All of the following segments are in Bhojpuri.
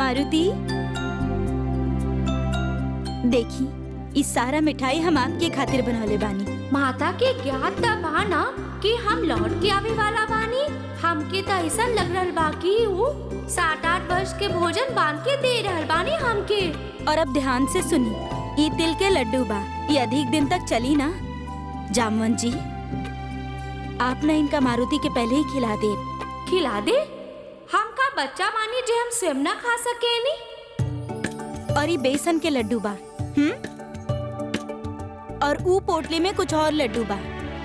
मारुति, देखी इस सारा मिठाई हम आपके खातिर बनौले बानी। माता के ज्ञात बा ना कि हम लौट के आवे वाला बानी। हमके तो ऐसा लग रहल बा कि वो 7-8 वर्ष के भोजन बांध के दे रहल बानी हमके। और अब ध्यान से सुनी, ये तिल के लड्डू बा, ये अधिक दिन तक चली ना। जामवन जी, आप न इनका मारुति के पहले ही खिला दे। खिला दे? हम का बच्चा बानी जे हम स्वयं ना खा सके नी? और ये बेसन के लड्डू बा, और ऊ पोटली में कुछ और लड्डू बा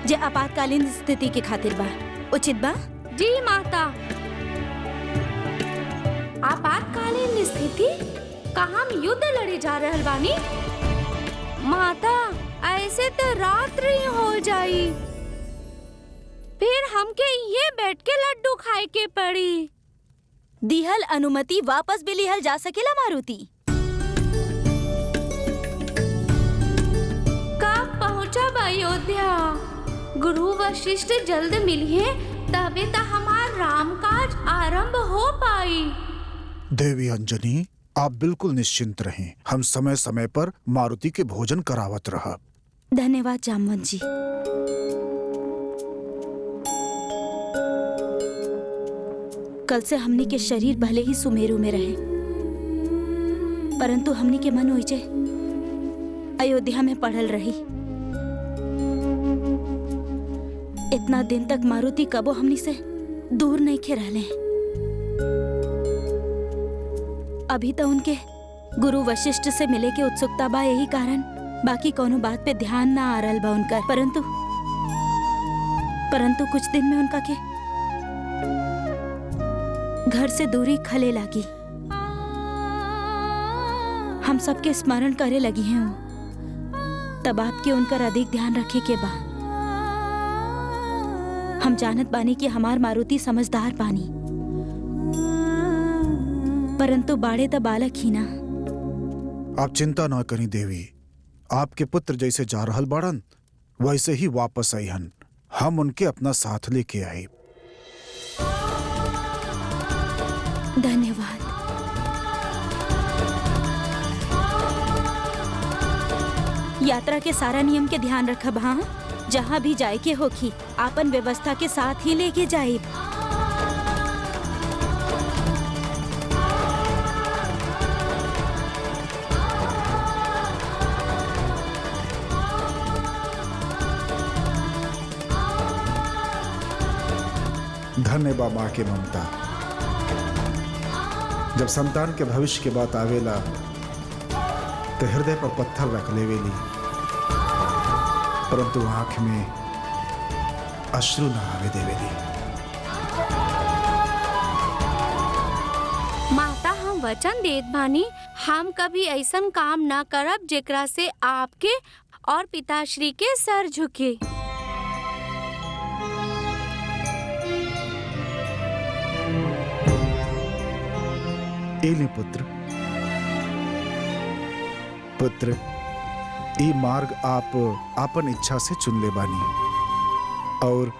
जे आपातकालीन स्थिति के खातिर बा। उचित बा? जी माता। आपातकालीन स्थिति? का हम युद्ध लड़े जा रहल बानी? माता, ऐसे तो रात्रि हो जाई, फिर हमके ये बैठ के लड्डू खाए के पड़ी। दिहल अनुमति वापस भी लिहल जा सकेला मारुति। पहुंचब अयोध्या। गुरु वशिष्ठ जल्द मिलिए, तबे तो हमार राम काज आरंभ हो पाई। देवी अंजनी, आप बिल्कुल निश्चिंत रहें। हम समय समय पर मारुति के भोजन करावत रहा। धन्यवाद जामवन जी। कल से हमनी के शरीर भले ही सुमेरु में रहे, परंतु हमनी के मन ओइजे अयोध्या में पड़ल रही। इतना दिन तक मारुति कबो हमनी से दूर नहीं खे रहले। अभी तो उनके गुरु वशिष्ठ से मिले के उत्सुकता बा, यही कारण बाकी कोनो बात पे ध्यान ना आ रहल बा उनका। परंतु कुछ दिन में उनका के घर से दूरी खले लागी। हम सबके स्मरण करे लगी हैं, तब आपके उनकर अधिक ध्यान रखे के बा। हम जानत बानी कि हमार मारुति समझदार बानी, परंतु बाड़े त बालक ही ना। आप चिंता ना करी देवी, आपके पुत्र जैसे जा रहल बाड़न वैसे ही वापस आईहन। हम उनके अपना साथ लेके आए। धन्यवाद। यात्रा के सारा नियम के ध्यान रखब। हाँ, जहाँ भी जाए के होखी आपन व्यवस्था के साथ ही लेके जाए। धन्य बा माँ के ममता। जब संतान के भविष्य के बात आवेला तो हृदय पर पत्थर रख लेवेली, परंतु आंख में अश्रु न आवे देवेली। माता, हम वचन देत बानी हम कभी ऐसन काम ना करब जेकरा से आपके और पिताश्री के सर झुके। एले पुत्र, पुत्र, ई मार्ग आप आपन इच्छा से चुन ले बानी और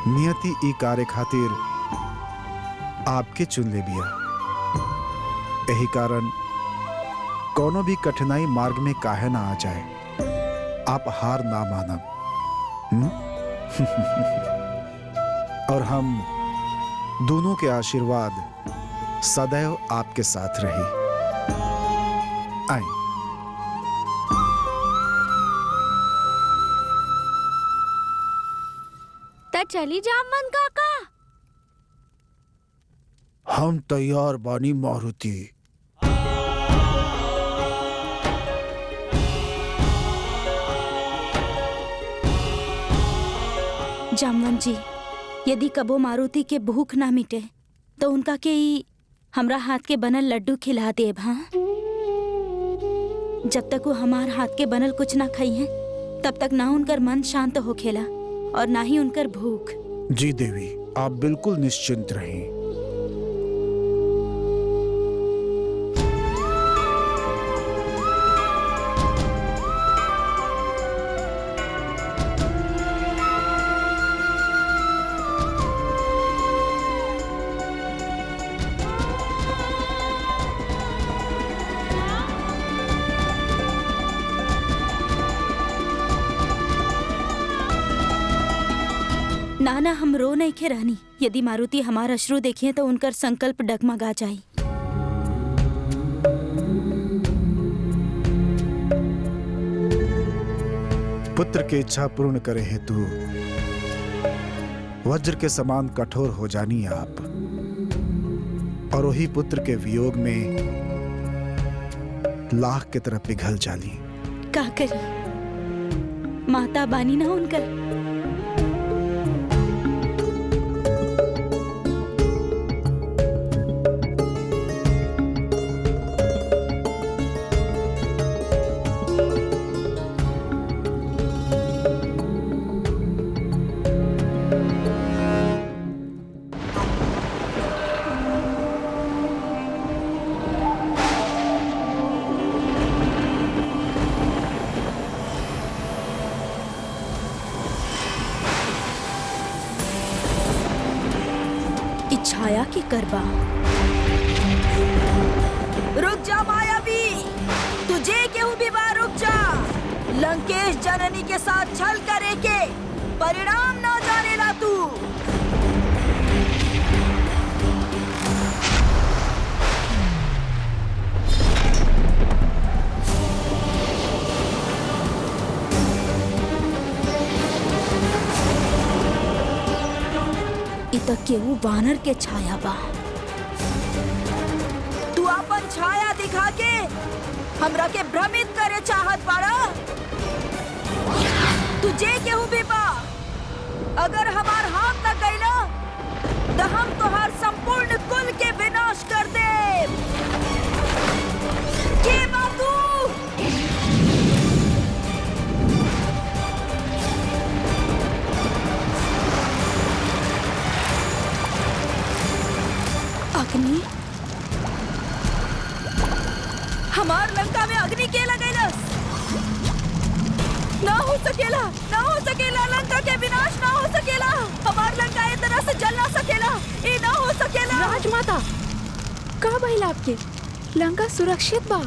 नियति ई कार्य खातिर आपके चुन ले बिया। यही कारण कोनो भी कठिनाई मार्ग में काहे ना आ जाए, आप हार ना मानब। और हम दोनों के आशीर्वाद सदैव आपके साथ रहे। आए। त चली जामवन काका। हम तैयार बानी मारुति। जामवन जी, यदि कबो मारुति के भूख ना मिटे तो उनका के हमरा हाथ के बनल लड्डू खिला देब। हाँ, जब तक वो हमार हाथ के बनल कुछ ना खाई हैं, तब तक ना उनकर मन शांत होखेला और ना ही उनकर भूख। जी देवी, आप बिल्कुल निश्चिंत रहें। ना ना हम रो नहीं खे रहनी। यदि मारुति हमार अश्रु देखिए तो उनकर संकल्प डगमगा जाई। पुत्र की इच्छा पूर्ण करे हेतु वज्र के समान कठोर हो जानी आप, और वही पुत्र के वियोग में लाख की तरह पिघल जाली। का करी, माता बानी ना उनकर। छाया की करबा। रुक जा मायावी, तुझे केहू भी बा, रुक जा। लंकेश जननी के साथ छल करे के परिणाम ना जानेला तू। तो केहू वानर के छाया बा। तू अपन छाया दिखा के हमरा के भ्रमित करे चाहत बाड़ा। तुझे केहू भी बा, अगर हमार हाथ न गइला तो हम तोहार संपूर्ण कुल के विनाश कर दे। के बा तू? अग्नि? हमार लंका में अग्नि के लगैलस? ना हो सकेला, ना हो सकेला। लंका के विनाश ना हो सकेला। हमार लंका ए तरह से जल ना सकेला। ये ना हो सकेला। राजमाता, का भइल आपके? लंका सुरक्षित बा।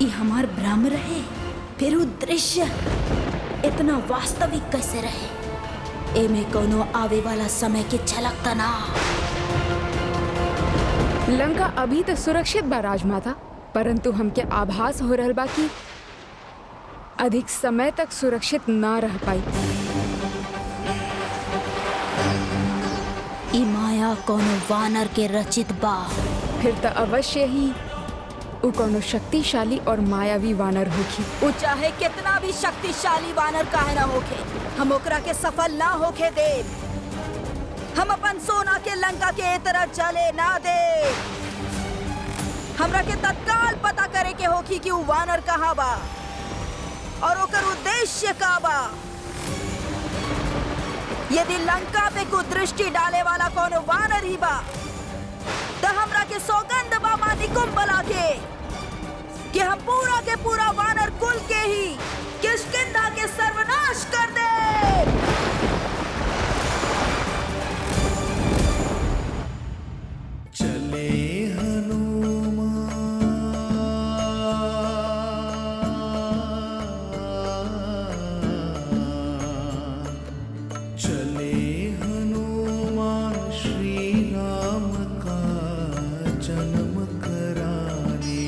ये हमार भ्रम रहे, फिर वो दृश्य इतना वास्तविक कैसे रहे? एमे कोनो आवे वाला समय के झलकता ना। लंका अभी तो सुरक्षित बा राजमाता, परंतु हमके आभास हो रहल बा कि अधिक समय तक सुरक्षित ना रह पाई। ई माया कोनो वानर के रचित बा। फिर तो अवश्य ही वो कोनो शक्तिशाली और मायावी वानर होगी। वो चाहे कितना भी शक्तिशाली वानर काहे ना होखे, हम ओकरा के सफल ना होखे दे। हम अपन सोना के लंका के तरह जले ना दे। हमरा के तत्काल पता करे के होखी कि वो वानर कहाँ बा और ओकर उद्देश्य का बा। यदि लंका पे कुदृष्टि डाले वाला कोनो वानर ही बा तो हमरा के सौगंध बा मां निकुंभला के कि हम पूरा के पूरा वानर कुल के ही किष्किंधा के सर्वनाश कर दे। चले हनुमान श्री राम का जन्म कराने,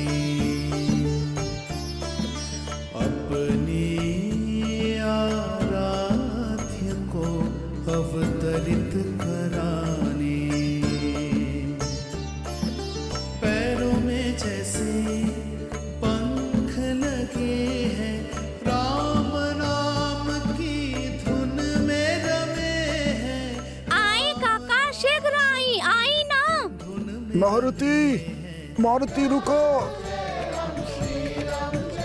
अपने आराध्य को अवतरित कराने। पैरों में जैसे पंख लगे हैं, राम नाम की धुन में रमे हैं। आई काका, शीघ्र आई ना। मारुति, मारुति रुको।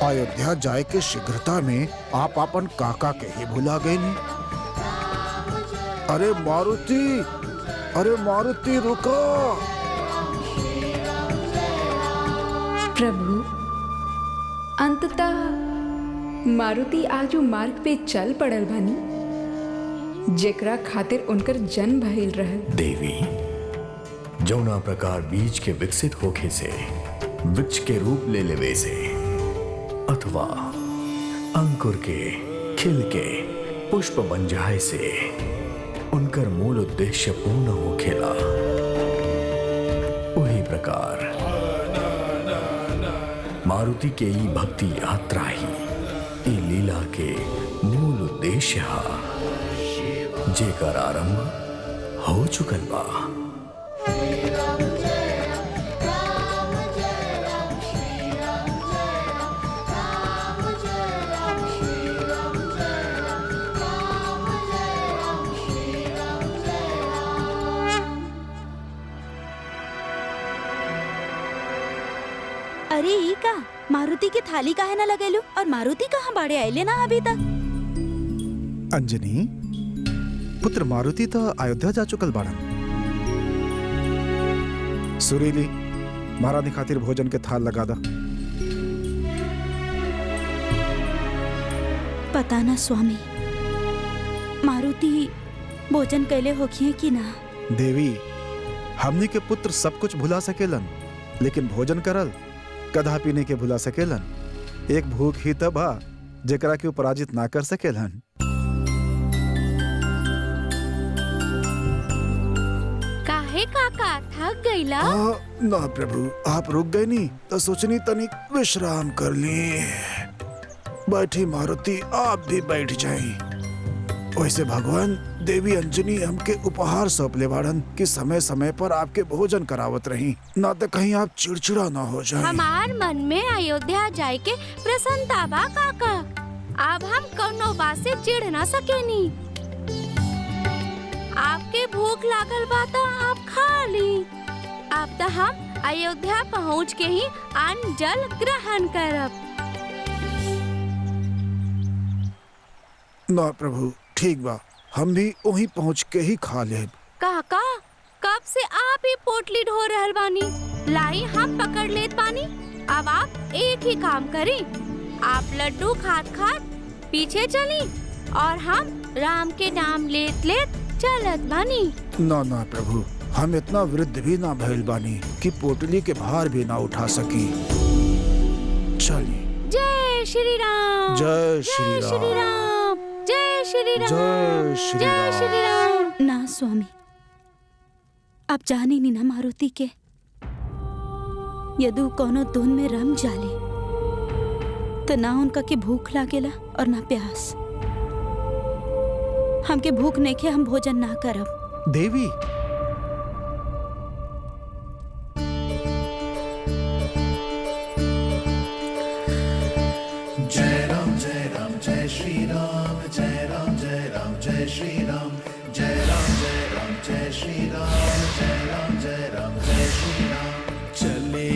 अयोध्या जाए के शीघ्रता में आप अपन काका के ही भुला गए नहीं। अरे मारुति, अरे मारुति रुको। प्रभु, अंततः मारुति आजू मार्ग पे चल पड़ल बानी जेकरा खातिर उनकर जन्म भइल रहल। देवी, जौना प्रकार बीज के विकसित होखे से वृक्ष के रूप ले लेवे से अथवा अंकुर के खिल के पुष्प बन जाए से उनकर मूल उद्देश्य पूर्ण होखेला, वही प्रकार मारुति के ई भक्ति यात्रा ही ई लीला के मूल उद्देश्य हा, जेकर आरंभ हो चुकल बा। अरे ई का मारुति की थाली काहे ना लगेलू और मारुति कहाँ बाड़े आइले ना अभी तक? अंजनी, पुत्र मारुति तो अयोध्या जा चुकल बाड़न। सुरीली, महारानी खातिर भोजन के थाल लगा दा। पता ना स्वामी, मारुति भोजन कैले होखिए कि ना? देवी, हमनी के पुत्र सब कुछ भुला सकेलन, लेकिन भोजन करल कदा पीने के भुला सकेलन। एक भूख ही तब हा जेकरा के पराजित ना कर सकेलन। काहे काका थक गईला? ना प्रभु, आप रुक गए नी तो सोचनी तनिक विश्राम कर ली। बैठी मारुति, आप भी बैठ जाई। वैसे भगवान देवी अंजनी हमके उपहार सौंप ले बाड़न कि समय समय पर आपके भोजन करावत रही, ना तो कहीं आप चिड़चिड़ा ना हो जाए। हमार मन में अयोध्या जाए के प्रसन्नता बा काका। अब हम कौनो बात से चिढ़ ना सकेनी। आपके भूख लागल बा तो आप खा ली। अब तो हम अयोध्या पहुँच के ही अन्न जल ग्रहण करब। ना प्रभु, ठीक बा, हम भी वहीं पहुँच के ही खा लेब। काका, कब से आप ही पोटली ढो रहल बानी? लाई हम पकड़ लेत बानी। अब आप एक ही काम करी, आप लड्डू खात खात पीछे चली और हम राम के नाम लेत लेत चलत बानी। ना ना प्रभु, हम इतना वृद्ध भी ना भइल बानी कि पोटली के भार भी ना उठा सकी। चलिए। जय श्री राम, जय श्री राम, श्री राम, जय श्री राम, जय श्री जय श्री राम। ना स्वामी, आप जानी नी ना मारुति के, यदु कोनो धुन में रम जाले तो ना उनका के भूख लागेला और ना प्यास। हमके भूख नहीं के हम भोजन ना करब। देवी, जय राम जय राम जय श्री राम, जय राम जय राम जय श्री राम, जय राम जय राम जय श्री राम, जय राम जय राम जय श्री राम। चले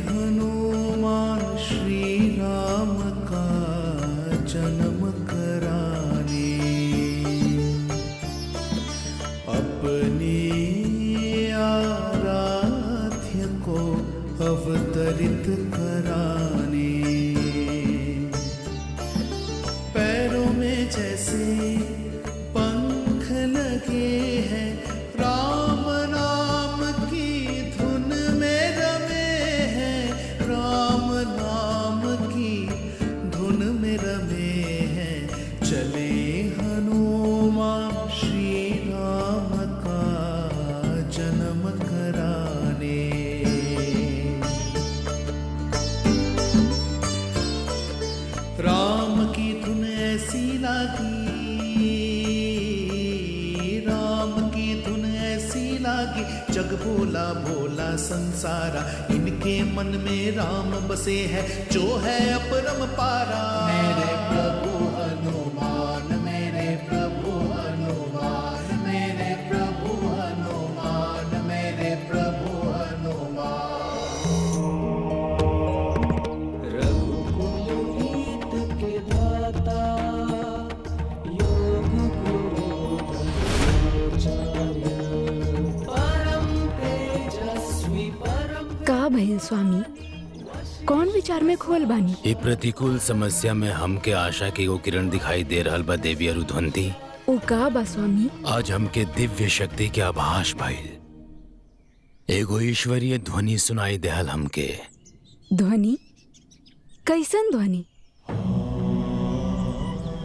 हनुमान श्री राम का जन्म कराने, अपने आराध्य को अवतरित कराने। पैरों में जैसे पंख लगे हैं, राम नाम की धुन में रमे हैं, राम नाम की धुन में रमे हैं। चले हनुमान श्री राम का जन्म कराने। राम की धुन ऐसी लागी, राम की धुन ऐसी लागी, जग भोला भोला संसारा। इनके मन में राम बसे है, जो है अपरम पारा। मेरे प्रभु हनुमान, मेरे प्रभु हनुमान, मेरे प्रभु हनुमान, मेरे प्रभु हनुमान। का भइल स्वामी, कौन विचार में खोल बानी। ये प्रतिकूल समस्या में हमके आशा के एगो किरण दिखाई दे रहल बा देवी अरुधवंती। ओ का बा स्वामी? आज हमके दिव्य शक्ति के आभास भइल। एगो ईश्वरीय ध्वनि सुनाई देहल हमके। ध्वनि? कैसन ध्वनि?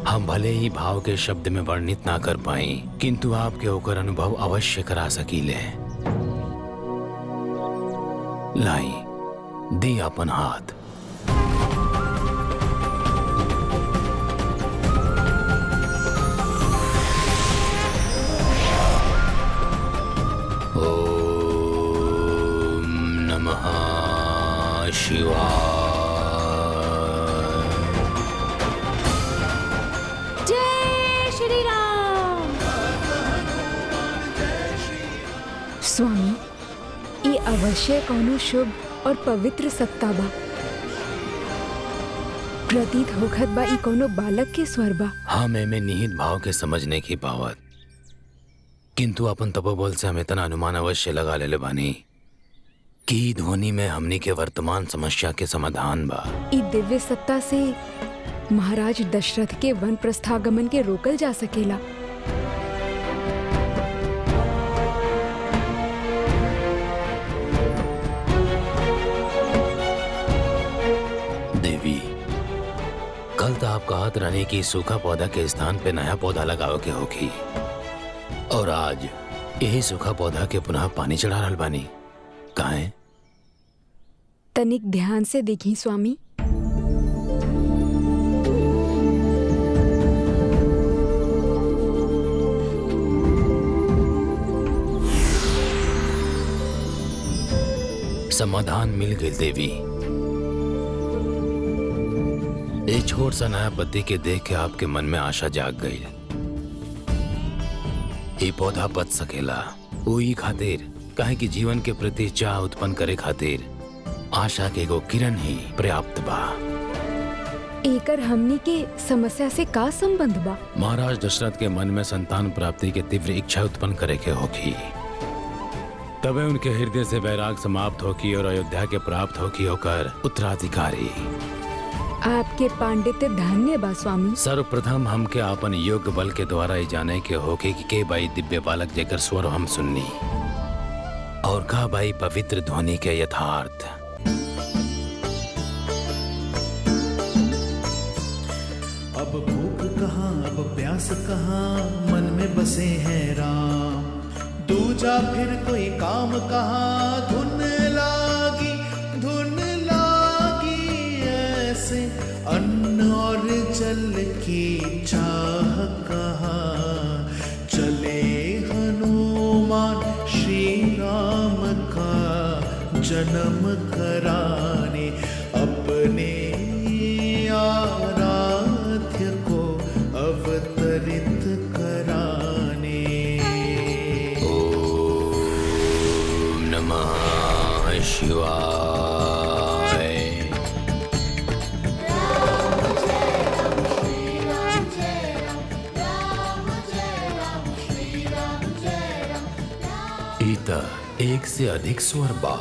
हम भले ही भाव के शब्द में वर्णित ना कर पाई, किंतु आपके ओकर अनुभव अवश्य करा सकीले। लाई दी अपन हाथ। ओम नमः शिवाय। जय श्री राम। स्वामी, ये अवश्य कौनो शुभ और पवित्र सत्ता बा। प्रतीत होखत बा ई कौनो बालक के स्वर बा। हाँ, मैं निहित भाव के समझने की पावत, किंतु अपन तपोबल से हम इतना अनुमान अवश्य लगा ले बानी कि ध्वनि में हमनी के वर्तमान समस्या के समाधान बा। ई दिव्य सत्ता से महाराज दशरथ के वन प्रस्थागमन के रोकल जा सकेला। देवी, कल तो आप कहत रहने की सूखा पौधा के स्थान पे नया पौधा लगावे के होगी, और आज यही सूखा पौधा के पुनः पानी चढ़ा रहल बानी। काहे? तनिक ध्यान से देखी स्वामी। समाधान मिल गई देवी। एक छोट सा नया पत्ती के देख के आपके मन में आशा जाग गई। ये पौधा बच सकेला वही खातिर, काहे कि जीवन के प्रति चाह उत्पन्न करे खातिर आशा के एगो किरण ही पर्याप्त बा। एकर हमनी के समस्या से का संबंध बा? महाराज दशरथ के मन में संतान प्राप्ति के तीव्र इच्छा उत्पन्न करे के होगी, तबे उनके हृदय से वैराग समाप्त होगी और अयोध्या के प्राप्त होगी होकर उत्तराधिकारी। आपके पांडित्य धन्य बा स्वामी। सर्वप्रथम हमके अपन योग्य बल के द्वारा ही जाने के होके कि के बाई दिव्य बालक जेकर स्वर हम सुननी, और का बाई पवित्र ध्वनि के यथार्थ। अब भूख कहाँ, अब प्यास कहाँ, मन में बसे हैं राम। दूजा फिर कोई काम कहाँ, धुन लागी ऐसे। अन्न और जल की चाह कहाँ, चले हनुमान श्री राम का जन्म कराने। अपने आराध्य को अवतरित कराने। ओम नमः शिवाय। ईता एक से अधिक स्वर बा।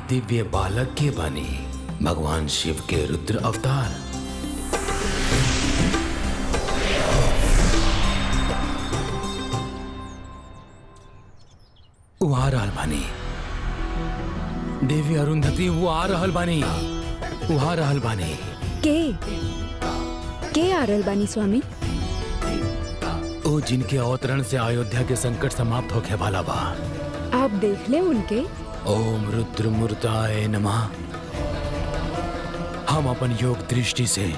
दिव्य बालक के बनी भगवान शिव के रुद्र अवतार। वो आ रहल बानी देवी अरुंधति, वो आ रहल बानी, वो आ रहल बानी। के आ रहल बानी स्वामी? ओ जिनके अवतरण से अयोध्या के संकट समाप्त होके वाला बा। आप देख ले उनके। ओम रुद्रमूर्ताय नमः। हम अपन योग दृष्टि से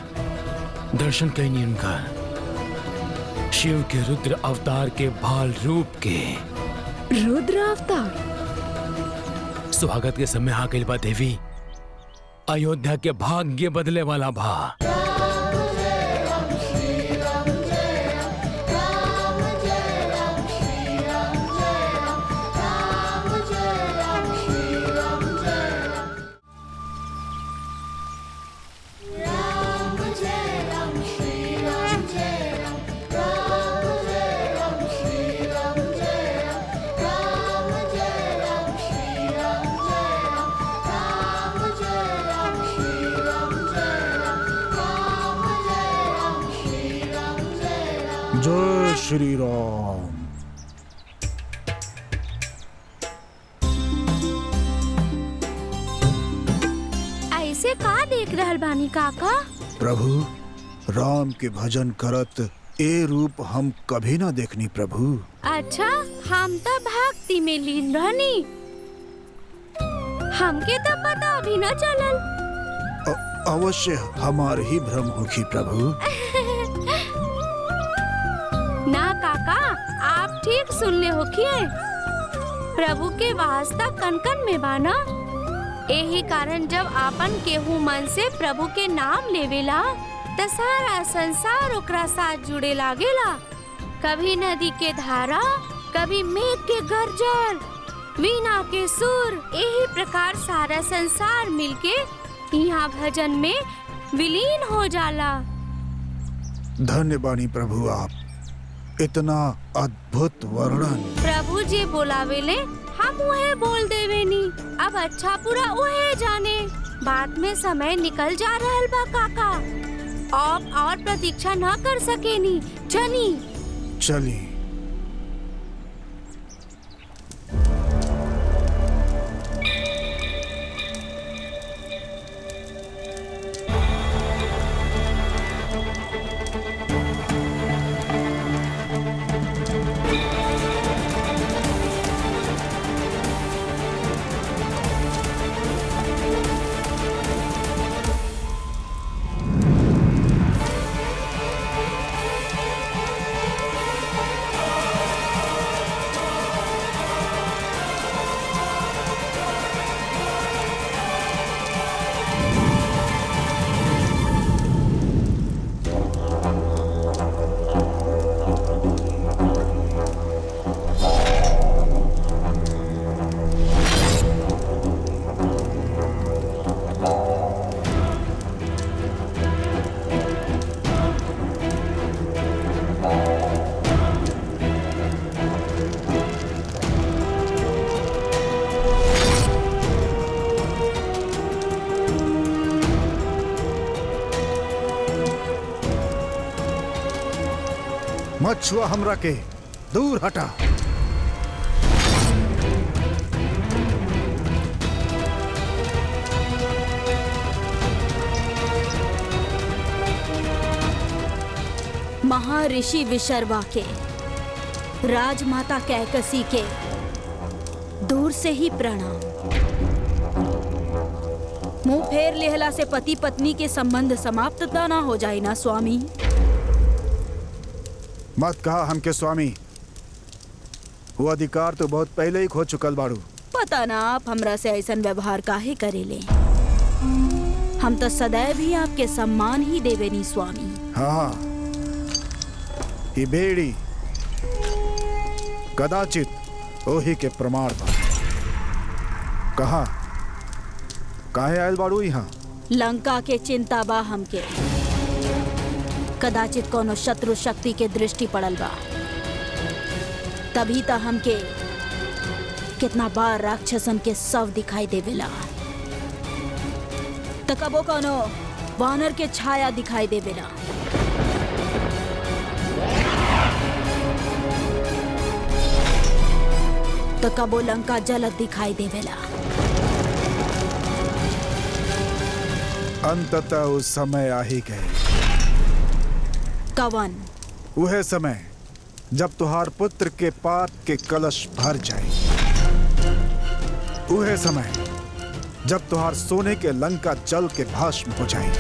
दर्शन कैनी उनका शिव के रुद्र अवतार के भाल रूप के। रुद्र अवतार? स्वागत के समय आ गइल बा देवी। अयोध्या के भाग्य बदले वाला बा। जय श्री राम। ऐसे का देख रहल बानी काका? प्रभु, राम के भजन करत ए रूप हम कभी ना देखनी प्रभु। अच्छा, हम तो भक्ति में लीन रहनी, हमके तो पता भी न चलल। अवश्य हमार ही भ्रम होगी प्रभु। ना काका, आप ठीक सुनले होखिए। प्रभु के वास्ता कन-कन में बाना। यही कारण जब आपन केहू मन से प्रभु के नाम लेवेला त सारा संसार ओकरा साथ जुड़े लागेला। कभी नदी के धारा, कभी मेघ के गर्जन, वीणा के सुर, यही प्रकार सारा संसार मिलके यहाँ भजन में विलीन हो जाला। धन्य बानी प्रभु, आप इतना अद्भुत वर्णन। प्रभु जी बोलावेले हम उहे बोल देवेनी। अब अच्छा पूरा उहे जाने। बाद में समय निकल जा रहल बा काका, अब और प्रतीक्षा न कर सकेनी। चली चली। मत छुआ हमरा के, दूर हटा। महर्षि विशर्वा के, राजमाता कैकसी के दूर से ही प्रणाम। मुंह फेर लेहला से पति पत्नी के संबंध समाप्त त ना हो जाए ना स्वामी। मत कहा हमके स्वामी, वो अधिकार तो बहुत पहले ही खो चुकल बाड़ू। पता ना आप हमरा से ऐसन व्यवहार काहे करेले। हम तो सदैव ही आपके सम्मान ही देवेनी स्वामी। हाँ, ये बेड़ी कदाचित ओही के प्रमाण बा। कहा काहे आयल बाड़ू यहाँ? लंका के चिंता बा हमके। कदाचित कोनो शत्रु शक्ति के दृष्टि पड़ल बा, तभी तो हमके कितना बार राक्षसन के शव दिखाई देवेला। तो कबो कोनो वानर के छाया दिखाई देवेला। तो कबो लंका जलत दिखाई देवेला। अंततः उस समय आ ही गए। कवन? वह समय जब तुहार पुत्र के पाप के कलश भर जाए। वह समय जब तुहार सोने के लंका जल के भस्म हो जाए।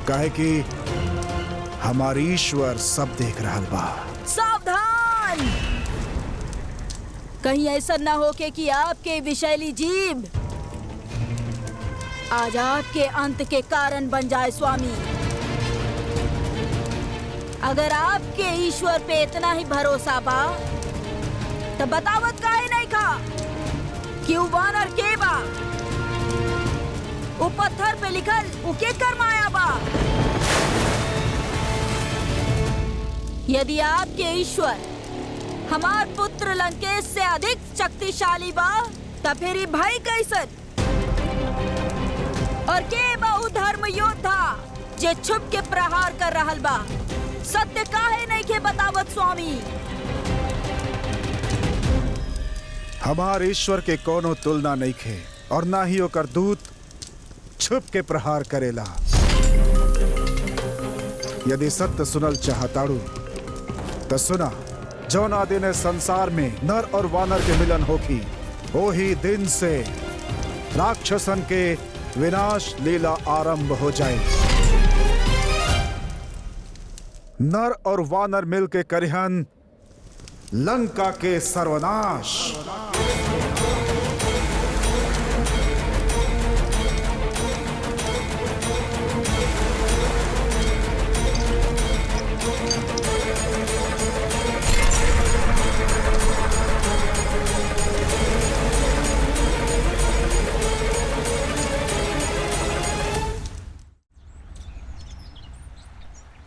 काहे कि हमारी ईश्वर सब देख रहल बा। सावधान! कहीं ऐसा ना हो कि आपके विषैली जीभ आज आपके अंत के कारण बन जाए स्वामी। अगर आपके ईश्वर पे इतना ही भरोसा बा तो बतावत काहे नहीं खा कि वो वानर के बा? वो पत्थर पे लिखल वो के कर माया बा? यदि आपके ईश्वर हमार पुत्र लंकेश से अधिक शक्तिशाली बा तब फिर ये भाई कैसन? और के बहु धर्म योद्धा जे छुप के प्रहार कर रहल बा? सत्य काहे नहीं के बतावत स्वामी? हमार ईश्वर के कोनो तुलना नहीं खे और ना ही ओकर दूत छुप के प्रहार करेला। यदि सत्य सुनल चाहताड़ू तो सुना, जौना दिन संसार में नर और वानर के मिलन होखी, वही दिन से राक्षसन के विनाश लीला आरंभ हो जाए। नर और वानर मिल के करिहन लंका के सर्वनाश।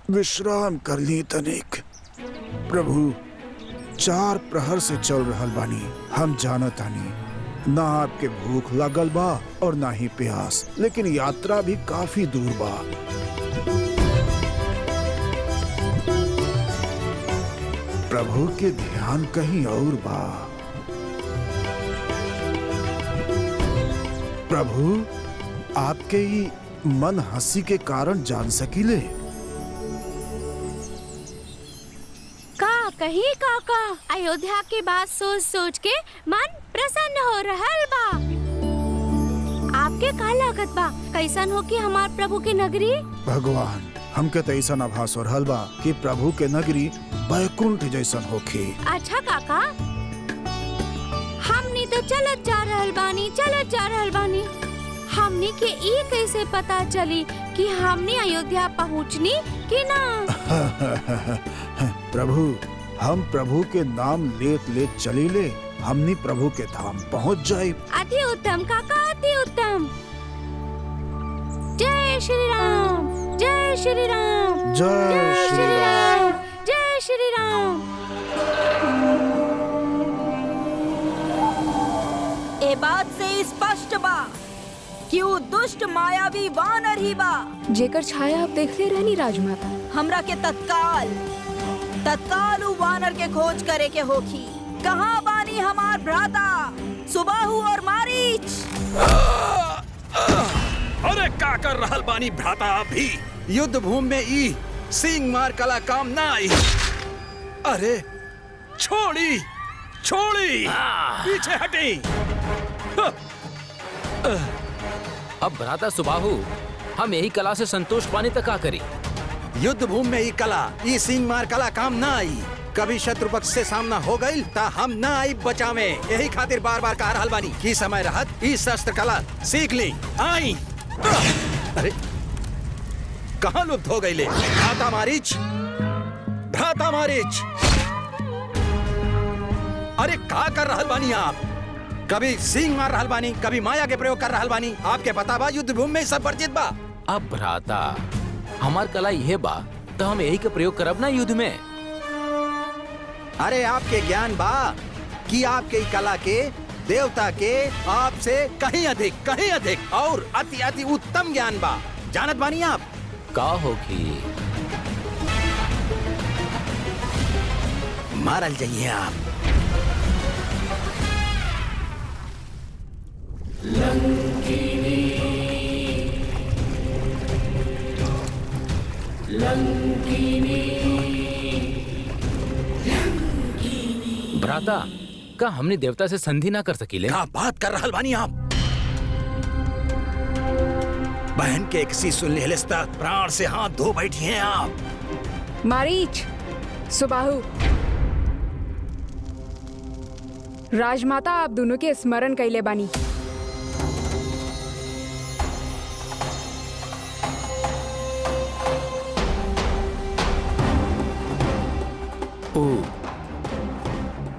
विश्राम कर ली तनिक। प्रभु 4 प्रहर से चल रहल बानी, हम जानत आनी ना आपके भूख लगल बा और ना ही प्यास, लेकिन यात्रा भी काफी दूर बा। प्रभु के ध्यान कहीं और बा। प्रभु आपके ही मन हंसी के कारण जान सकीले। कहीं काका अयोध्या की बात सोच सोच के मन प्रसन्न हो रहल बा। आपके का लागत बा कैसन हो कि हमार प्रभु के नगरी? भगवान, हमके तो ऐसा आभास हो रहल बा कि प्रभु के नगरी बैकुंठ जैसन होखी। अच्छा काका, हमनी तो चलत जा रहल बानी। हमनी के ये कैसे पता चली कि हमनी अयोध्या पहुँचनी कि ना? प्रभु, हम प्रभु के नाम लेत लेत चली ले, हमनी प्रभु के धाम पहुँच जाए। अति उत्तम काका, अति उत्तम। जय श्री राम, जय श्री राम, जय श्री राम, जय श्री राम। ए बात से स्पष्ट बा कि वो दुष्ट मायावी वानर ही बा जेकर छाया आप देखते रहनी राजमाता। हमरा के तत्काल उ वानर के खोज करे के होखी। कहाँ बानी हमार भ्राता सुबाहु और मारीच? अरे का कर रहल बानी भ्राता? अभी युद्ध भूमि में ई सिंह मार कला काम ना आई। अरे छोड़ी पीछे हटी। अब भ्राता सुबाहु, हम यही कला से संतोष पाने तक का करी? युद्ध भूमि में ई कला, ई सिंह मार कला काम ना आई। कभी शत्रु पक्ष से सामना हो गई ता हम ना आई बचावे। यही खातिर बार बार कह रहल बानी कि समय रहत ई शस्त्र कला सीख ली। आई। अरे कहाँ लुप्त हो गई ले? भ्राता मारीच, अरे का कर रहल बानी आप? कभी सिंह मार रहल बानी, कभी माया के प्रयोग कर रहल बानी। आपके पता बा युद्ध भूमि में सब वर्जित बा। अब भ्राता, हमार कला यह बा तो हम यही का प्रयोग करब ना युद्ध में। अरे आपके ज्ञान बा कि आपके कला के देवता के आपसे कहीं अधिक और अति अति उत्तम ज्ञान बा। जानत बानी आप? का होगी? मारल जाइए आप। भ्राता, का हमने देवता से संधि ना कर सकीले? क्या बात कर रहल बानी आप? बहन के किसी सुन लेस्ता प्राण से हाथ धो बैठी हैं आप। मारीच, सुबाहु, राजमाता आप दोनों के स्मरण कैले बानी।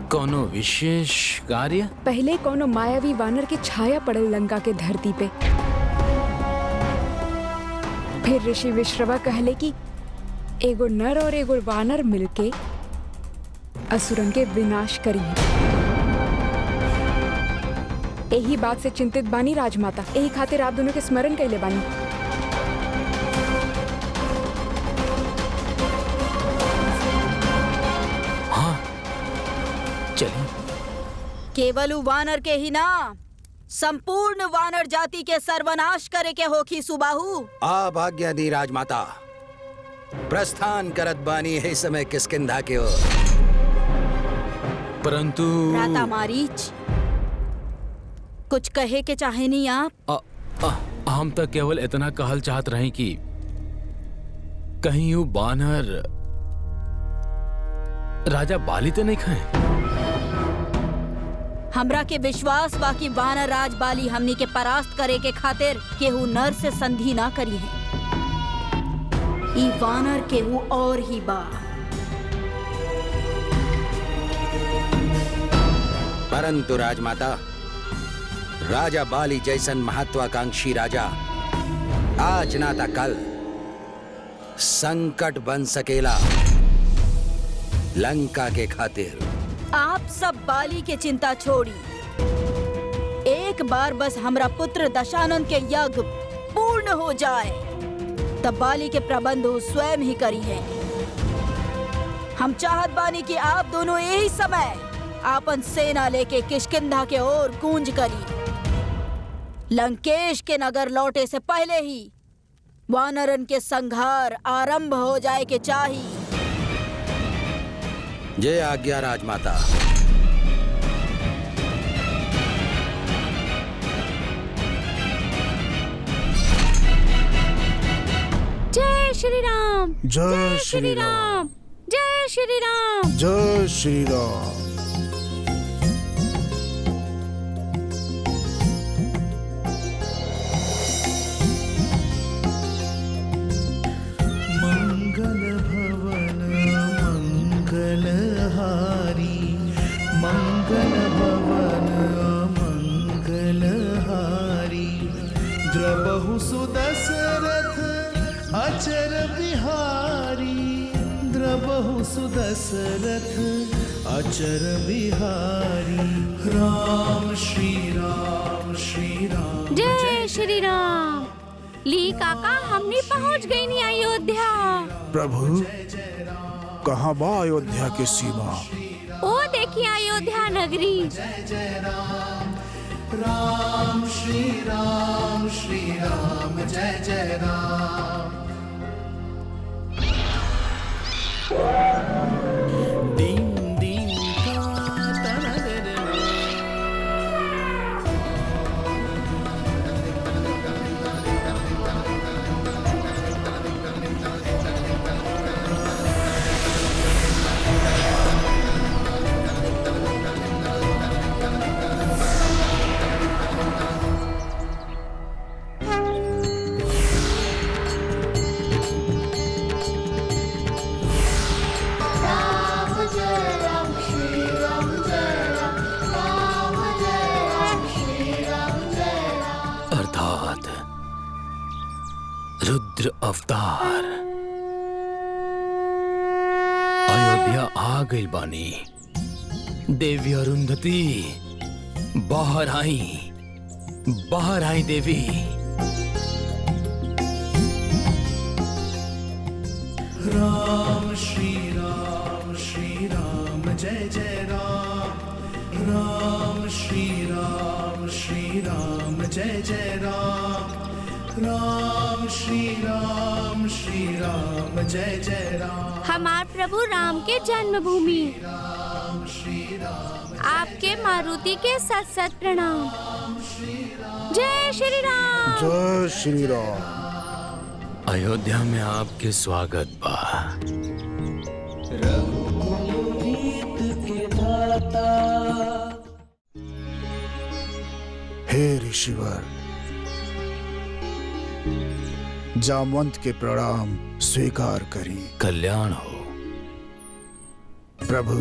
कोनो विशेष कार्य? पहले कोनो मायावी वानर की छाया पड़ल लंका के धरती पे। फिर ऋषि विश्रवा कहले कि एगो नर और एगो वानर मिलके असुरन के विनाश करी। यही बात से चिंतित बानी राजमाता, यही खातिर आप दोनों के स्मरण कैले बानी। केवल उ वानर के ही ना, संपूर्ण वानर जाति के सर्वनाश करे के होखी सुबाहु। आप आज्ञा दी राजमाता, प्रस्थान करत बानी है समय किष्किंधा के ओर। परंतु भ्राता मारीच, कुछ कहे के चाहे नहीं आप? हम तो केवल इतना कहल चाहत रहे कि कहीं यू बानर राजा बाली तो नहीं खाए। हमरा के विश्वास बाकी वानर राज बाली हमनी के परास्त करे के खातिर केहू नर से संधि ना करी है। ई वानर केहू और ही बा। परंतु राजमाता, राजा बाली जैसन महत्वाकांक्षी राजा आज ना था कल संकट बन सकेला लंका के खातिर। आप सब बाली के चिंता छोड़ी, एक बार बस हमरा पुत्र दशानन के यज्ञ पूर्ण हो जाए, तब बाली के प्रबंध वो स्वयं ही करी है। हम चाहत बानी कि आप दोनों यही समय आपन सेना लेके किष्किंधा के ओर कूंज करी। लंकेश के नगर लौटे से पहले ही वानरन के संहार आरंभ हो जाए के चाहिए। जय आज्ञा राजमाता। जय श्री राम, जय श्री राम, जय श्री राम। जय श्री राम। मंगल भवन मंगलहारी, मंगल भवन मंगलहारी, द्रबहु सुदशरथ अचर बिहारी, द्रबहु सुदशरथ अचर बिहारी। राम श्री राम श्री राम। जय श्री राम। ली काका, हमने पहुंच गई नहीं अयोध्या। प्रभु, कहाँ बा अयोध्या की सीमा? ओ देखिए अयोध्या नगरी। जय जय राम, राम श्री राम श्री राम, जय जय राम। दीन दीन का तनरे अर्थात रुद्र अवतार अयोध्या आ गई बानी। देवी अरुंधति बाहर आई, बाहर आई देवी। राम श्री राम श्री राम, जय जय राम। राम श्री राम श्री राम, जय जय राम। राम श्री राम श्री राम, जय जय राम। हमार प्रभु राम के जन्मभूमि, आपके मारुति के सत सत प्रणाम। जय श्री राम। जय श्री राम। अयोध्या में आपके स्वागत बा। हे ऋषिवर, जामवंत के प्रणाम स्वीकार करी। कल्याण हो। प्रभु,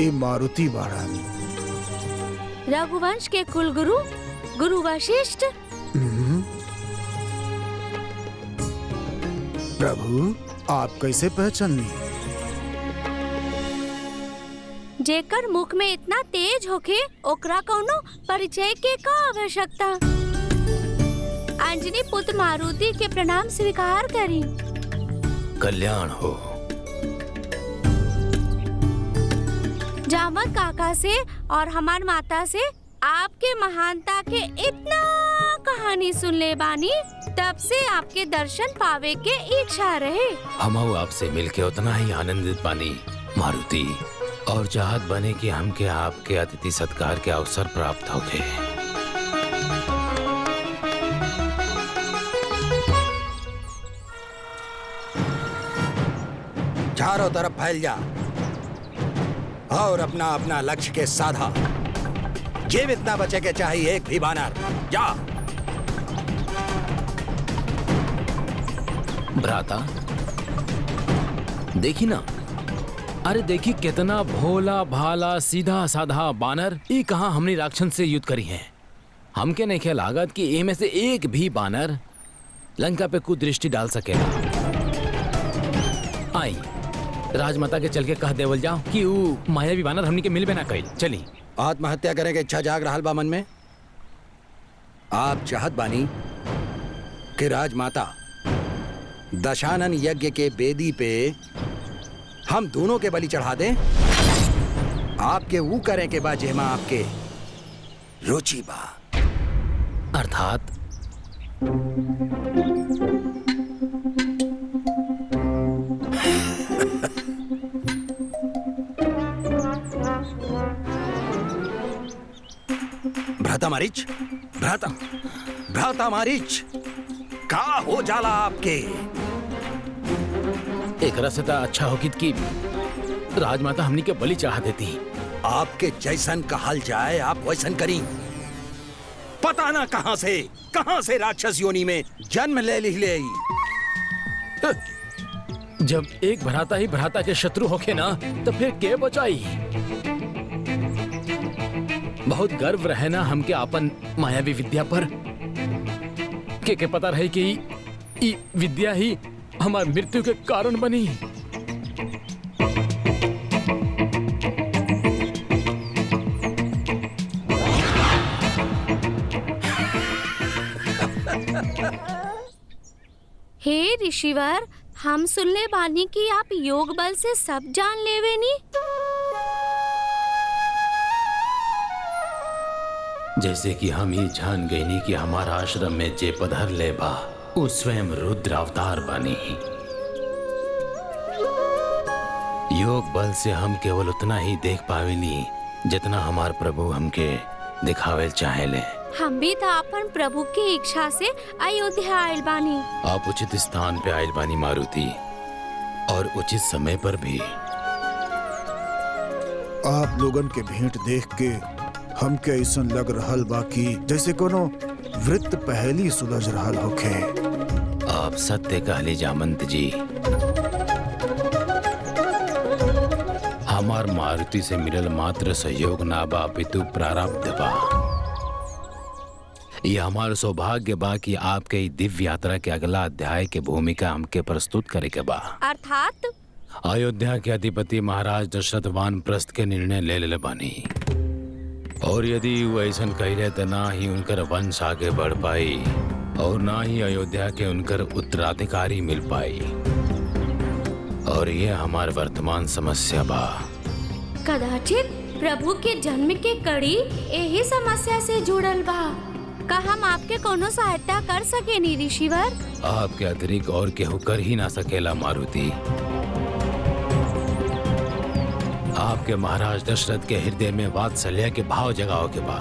ए मारुति बाड़न। रघुवंश के कुलगुरु गुरु वशिष्ठ। प्रभु, आप कैसे पहचान ली? जेकर मुख में इतना तेज होके ओकरा कौनो परिचय के का आवश्यकता। अंजनी पुत्र मारुति के प्रणाम स्वीकार करी। कल्याण हो। जामवंत काका से और हमार माता से आपके महानता के इतना कहानी सुन ले बानी, तब से आपके दर्शन पावे के इच्छा रहे। हम आपसे मिलके उतना ही आनंदित बानी मारुति, और चाहत बने कि हमके आपके अतिथि सत्कार के अवसर प्राप्त होके। चारों तरफ फैल जा और अपना अपना लक्ष्य के साधा। जीवित ना बचे के चाहिए एक भी बानर। जा। भ्राता देखी ना, अरे देखी कितना भोला भाला सीधा साधा बानर ई कहाँ हमने राक्षस से युद्ध करी है। हमके नहीं ख्याल लागत कि ए में से एक भी बानर लंका पे कुदृष्टि डाल सकेगा। आई राजमाता के चल के कह देवल जाओ कि वो मायावी बानर हमनी के मिलबे ना कइल। चली। आत्महत्या करे के इच्छा जाग रहल बा मन में। आप चाहत बानी कि राजमाता दशानन यज्ञ के बेदी पे हम दोनों के बलि चढ़ा दें। आपके वो करें के बाद जेमा आपके रुचि बा। अर्थात भ्राता मारीच, भ्राता मारीच, का हो जाला आपके? एक रस अच्छा होगी कि राजमाता हमनी के बलि चढ़ा देती। आपके जैसन कहल जाए आप वैसन करी। पता ना कहां से राक्षस योनि में जन्म ले ले। जब एक भ्राता ही भ्राता के शत्रु होके ना, तो फिर के बचाई। बहुत गर्व रहे ना हमके आपन मायावी विद्या पर, के पता रहे कि ई विद्या ही हमार मृत्यु के कारण बनी। हे ऋषिवर, हम सुनले बानी कि आप योग बल से सब जान लेवे नी। जैसे कि हम ये जान गए नी कि हमारा आश्रम में जे पधर ले बा वो स्वयं रुद्र अवतार बनी। योग बल से हम केवल उतना ही देख पावेली जितना हमार प्रभु हमके दिखावे चाहेले। हम भी तो अपन प्रभु की इच्छा से अयोध्या आयल बानी। आप उचित स्थान पे आयल बानी मारुति, और उचित समय पर भी। आप लोगन के भेंट देख के हमके ऐसन लग रहल बा कि जैसे कोनो वृत्त पहली सुलझ रहल होखे। आप सत्य कहली जामंत जी। हमार मारुति से मिलल मात्र सहयोग ना बा, पितु प्रारब्ध बा। ये हमार सौभाग्य बा कि आपके दिव्य यात्रा के अगला अध्याय के भूमिका हमके प्रस्तुत करे के बा। अर्थात अयोध्या के अधिपति महाराज दशरथ वानप्रस्थ के निर्णय ले ले बानी, और यदि वो ऐसा कहिले तो ना ही उनकर वंश आगे बढ़ पाई और ना ही अयोध्या के उनकर उत्तराधिकारी मिल पाई। और ये हमार वर्तमान समस्या बा। कदाचित प्रभु के जन्म के कड़ी यही समस्या से जुड़ल बा। का हम आपके कोनो सहायता कर सके नी ऋषिवर? आपके अतिरिक्त और केहू कर ही ना सकेला मारुति। आपके महाराज दशरथ के हृदय में वात्सल्य के भाव जगाओ के बा,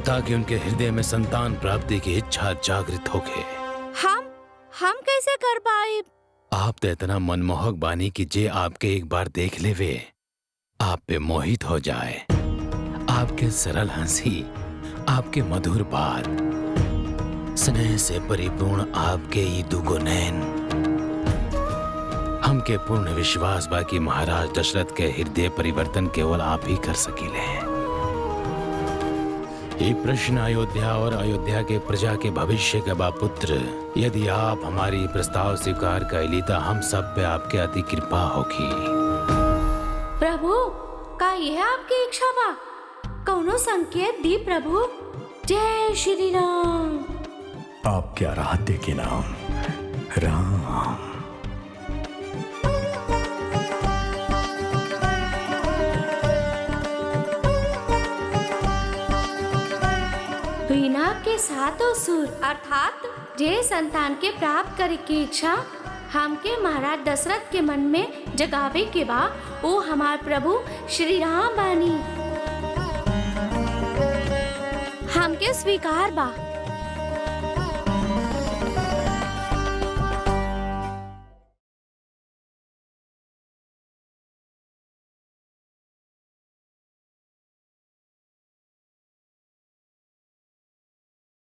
ताकि उनके हृदय में संतान प्राप्ति की इच्छा जागृत होके। हम कैसे कर पाए? आप तो इतना मनमोहक बानी कि जे आपके एक बार देख लेवे आप पे मोहित हो जाए। आपके सरल हंसी, आपके मधुर बात, स्नेह से परिपूर्ण आपके ये दुगो नैन, हमके पूर्ण विश्वास बा कि महाराज दशरथ के हृदय परिवर्तन केवल आप ही कर सकीले। ये प्रश्न अयोध्या और अयोध्या के प्रजा के भविष्य के बा पुत्र। यदि आप हमारी प्रस्ताव स्वीकार कैली तो हम सब पे आपके अति कृपा होगी। प्रभु, का यह आपकी इच्छा बा? कौनो संकेत दी प्रभु। जय श्री राम। आपके आराध्य के नाम राम। के सातों सुर अर्थात जे संतान के प्राप्त करे की इच्छा हमके महाराज दशरथ के मन में जगावे के बा वो हमार प्रभु श्री राम बानी। हमके स्वीकार बा